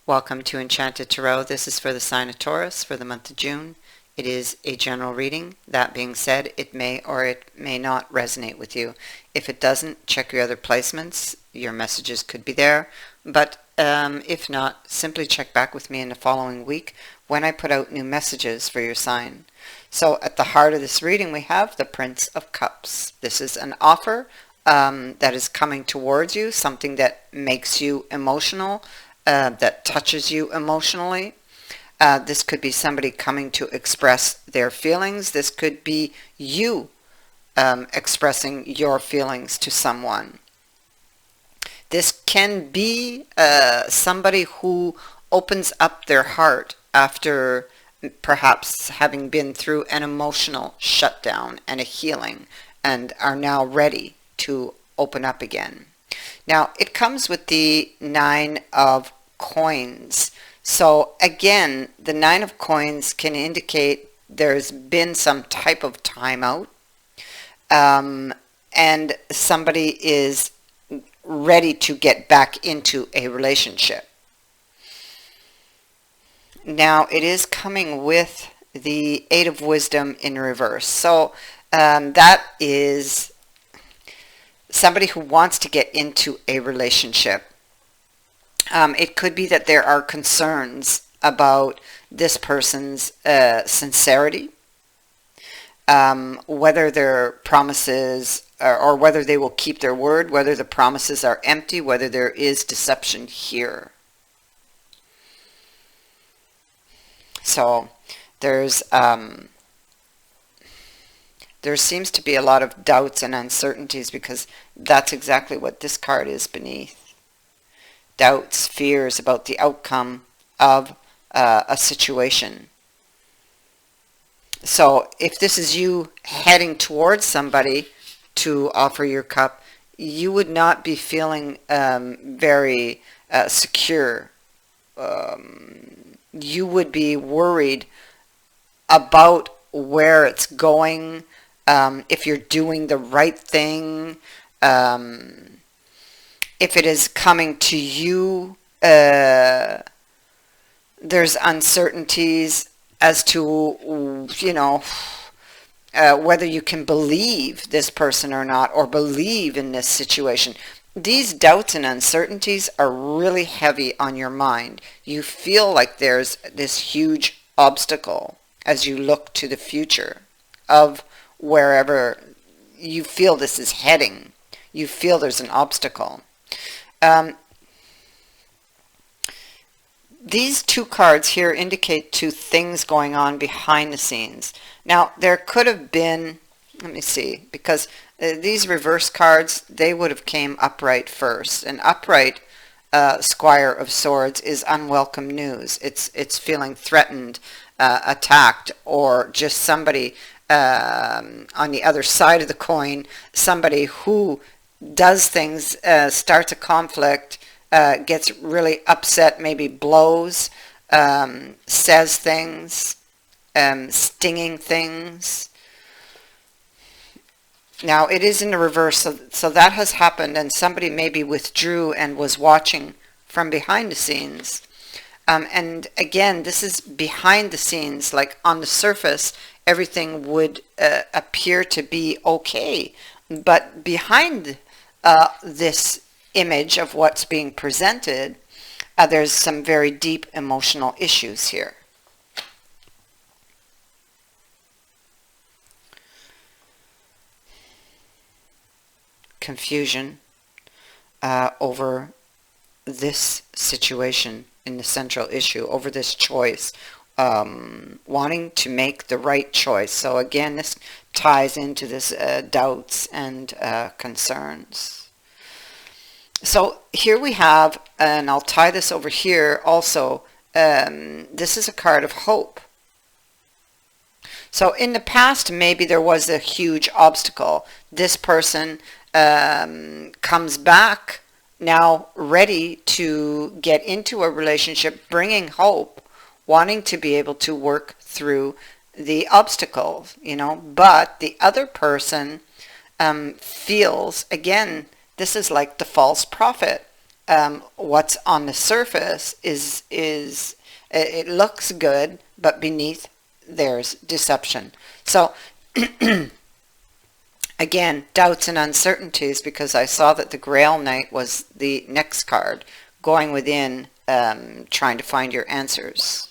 Welcome to Enchanted Tarot. This is for the sign of Taurus for the month of June. It is a general reading. That being said, it may or it may not resonate with you. If it doesn't, check your other placements. Your messages could be there. But if not, simply check back with me in the following week when I put out new messages for your sign. So at the heart of this reading, we have the Prince of Cups. This is an offer that is coming towards you, something that makes you emotional, that touches you emotionally. This could be somebody coming to express their feelings. This could be you expressing your feelings to someone. This can be somebody who opens up their heart after perhaps having been through an emotional shutdown and a healing and are now ready to open up again. Now, it comes with the Nine of Coins. So again, the Nine of Coins can indicate there's been some type of timeout, and somebody is ready to get back into a relationship. Now, it is coming with the Eight of Wisdom in reverse. So that is somebody who wants to get into a relationship. It could be that there are concerns about this person's sincerity, whether their promises or whether they will keep their word, whether the promises are empty, whether there is deception here. So there seems to be a lot of doubts and uncertainties, because that's exactly what this card is beneath. Doubts, fears about the outcome of a situation. So if this is you heading towards somebody to offer your cup, you would not be feeling very secure. You would be worried about where it's going, if you're doing the right thing, if it is coming to you. There's uncertainties as to, whether you can believe this person or not, or believe in this situation. These doubts and uncertainties are really heavy on your mind. You feel like there's this huge obstacle as you look to the future of wherever you feel this is heading. You feel there's an obstacle. These two cards here indicate two things going on behind the scenes. Now, there could have been, let me see, because these reverse cards, they would have came upright first. An upright Squire of Swords is unwelcome news. It's feeling threatened, attacked, or just somebody on the other side of the coin, somebody who does things, starts a conflict, gets really upset, maybe blows, says things, stinging things. Now, it is in the reverse, so that has happened, and somebody maybe withdrew and was watching from behind the scenes. And again, this is behind the scenes. Like on the surface, everything would appear to be okay, but behind this image of what's being presented, there's some very deep emotional issues here. Confusion over this situation in the central issue, over this choice, wanting to make the right choice. So again, this ties into this doubts and concerns. So here we have, and I'll tie this over here also, this is a card of hope. So in the past, maybe there was a huge obstacle. This person comes back now ready to get into a relationship, bringing hope, wanting to be able to work through the obstacles, but the other person feels, again, this is like the false prophet. what's on the surface is it looks good, but beneath there's deception. So again, doubts and uncertainties, because I saw that the Grail Knight was the next card, going within, trying to find your answers.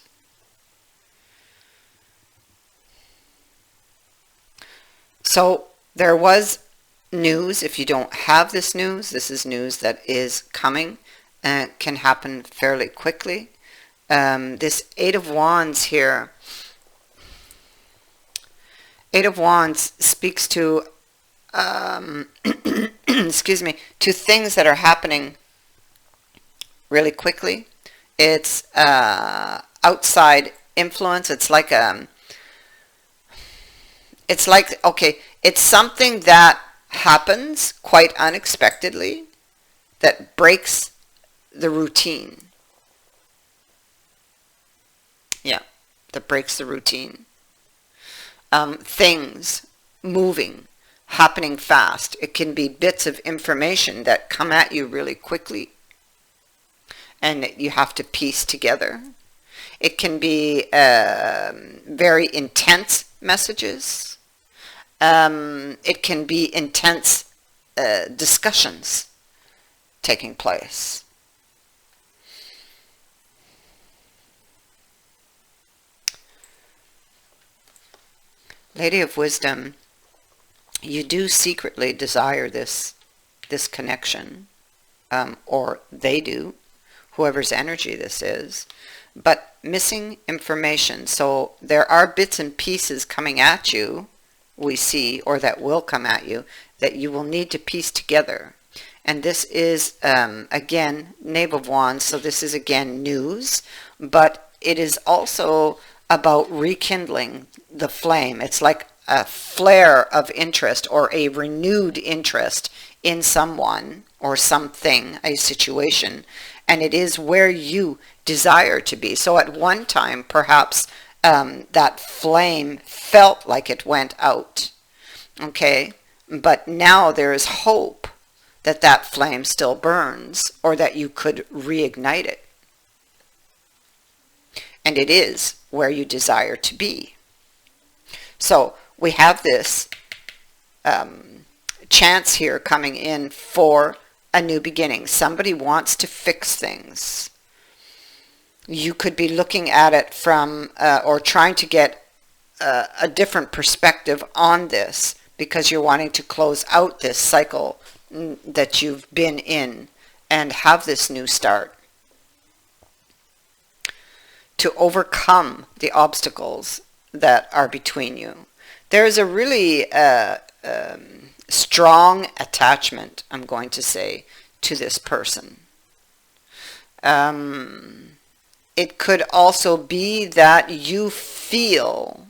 So there was news. If you don't have this news, this is news that is coming and can happen fairly quickly. This Eight of Wands here, Eight of Wands speaks to excuse me, to things that are happening really quickly. It's outside influence. It's like okay, it's something that happens quite unexpectedly that breaks the routine. Yeah, that breaks the routine. Things moving, happening fast. It can be bits of information that come at you really quickly and that you have to piece together. It can be very intense messages. It can be intense discussions taking place. Lady of Wisdom, you do secretly desire this connection, or they do, whoever's energy this is, but missing information. So there are bits and pieces coming at you, we see, or that will come at you, that you will need to piece together. And this is, again, Knave of Wands, so this is, again, news, but it is also about rekindling the flame. It's like a flare of interest or a renewed interest in someone or something, a situation, and it is where you desire to be. So at one time, perhaps that flame felt like it went out, okay, but now there is hope that that flame still burns, or that you could reignite it, and it is where you desire to be. So we have this chance here coming in for a new beginning. Somebody wants to fix things. You could be looking at it from, or trying to get a different perspective on this, because you're wanting to close out this cycle that you've been in and have this new start. To overcome the obstacles that are between you. There is a really strong attachment, I'm going to say, to this person. It could also be that you feel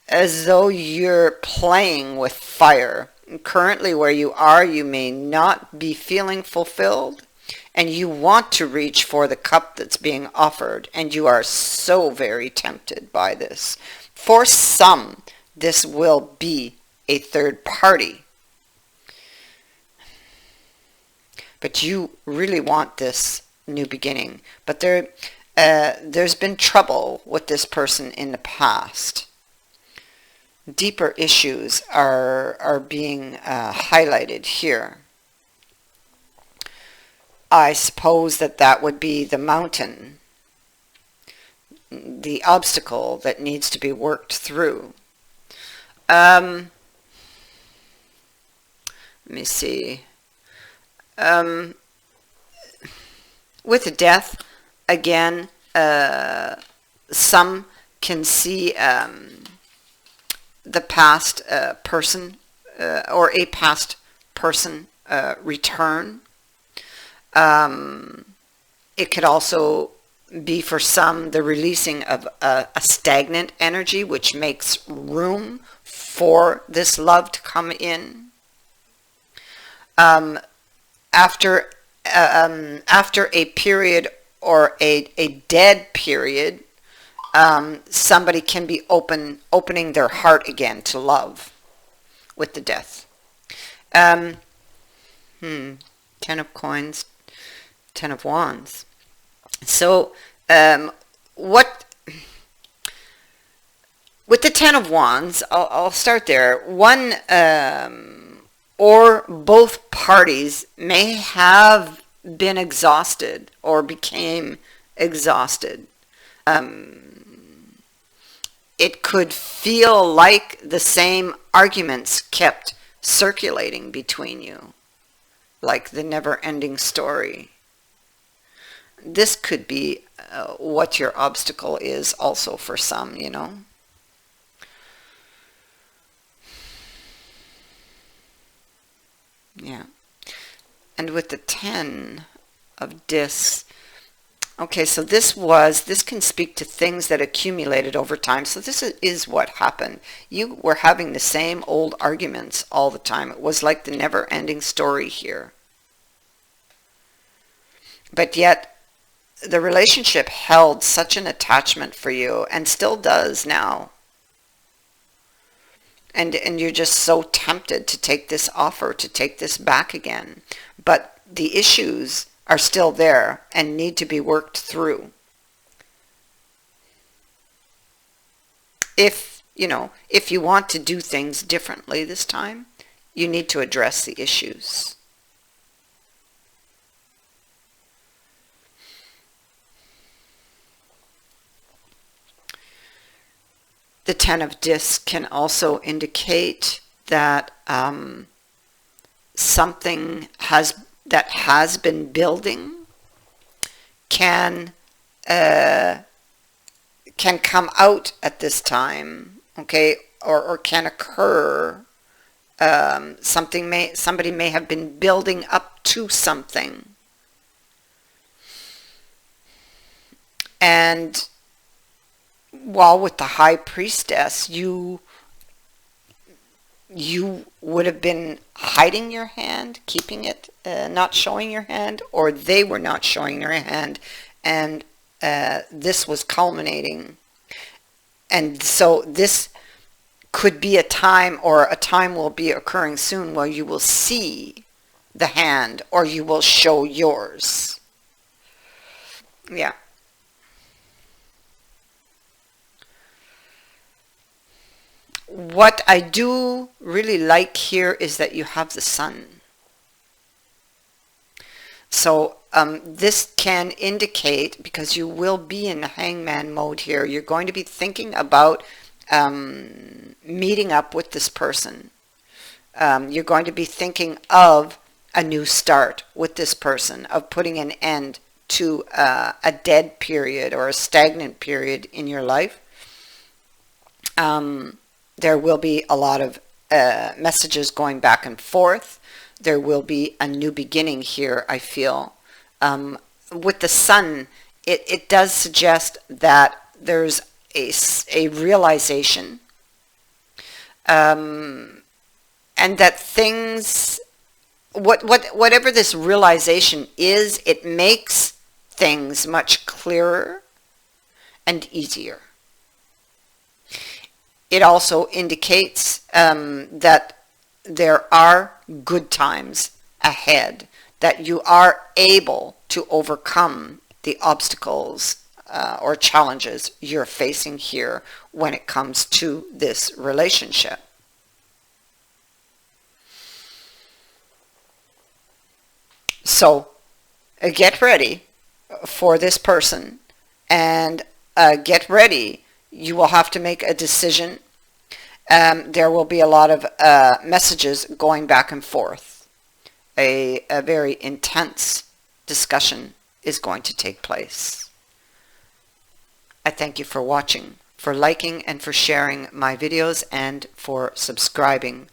as though you're playing with fire. Currently where you are, you may not be feeling fulfilled, and you want to reach for the cup that's being offered, and you are so very tempted by this. For some, this will be a third party, but you really want this new beginning. But there's been trouble with this person in the past. Deeper issues are being highlighted here. I suppose that would be the mountain, the obstacle that needs to be worked through. Let me see. With the death, again, some can see the past person or a past person return. It could also be for some the releasing of a stagnant energy, which makes room for this love to come in. After a period or a dead period, somebody can be opening their heart again to love with the death. Ten of Coins, Ten of Wands. So, what with the Ten of Wands, I'll start there. One or both parties may have been exhausted or became exhausted. It could feel like the same arguments kept circulating between you, like the never-ending story. This could be what your obstacle is also for some, you know. Yeah. And with the 10 of discs, okay, so this can speak to things that accumulated over time. So this is what happened. You were having the same old arguments all the time. It was like the never-ending story here. But yet, the relationship held such an attachment for you, and still does now. And you're just so tempted to take this offer, to take this back again. But the issues are still there and need to be worked through. If you want to do things differently this time, you need to address the issues. The 10 of discs can also indicate that something that has been building can come out at this time, okay, or can occur. Somebody may have been building up to something, and while with the High Priestess, you would have been hiding your hand, keeping it, not showing your hand, or they were not showing their hand, and this was culminating. And so this could be a time, or a time will be occurring soon, where you will see the hand, or you will show yours. Yeah. What I do really like here is that you have the Sun. So this can indicate, because you will be in the Hangman mode here, you're going to be thinking about meeting up with this person. You're going to be thinking of a new start with this person, of putting an end to a dead period or a stagnant period in your life. There will be a lot of messages going back and forth. There will be a new beginning here, I feel. With the Sun, it does suggest that there's a realization, and that things, whatever this realization is, it makes things much clearer and easier. It also indicates that there are good times ahead, that you are able to overcome the obstacles or challenges you're facing here when it comes to this relationship. So get ready for this person, and get ready. You will have to make a decision. There will be a lot of messages going back and forth. A very intense discussion is going to take place. I thank you for watching, for liking and for sharing my videos, and for subscribing.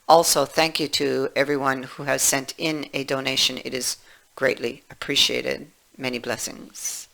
Also, thank you to everyone who has sent in a donation. It is greatly appreciated. Many blessings.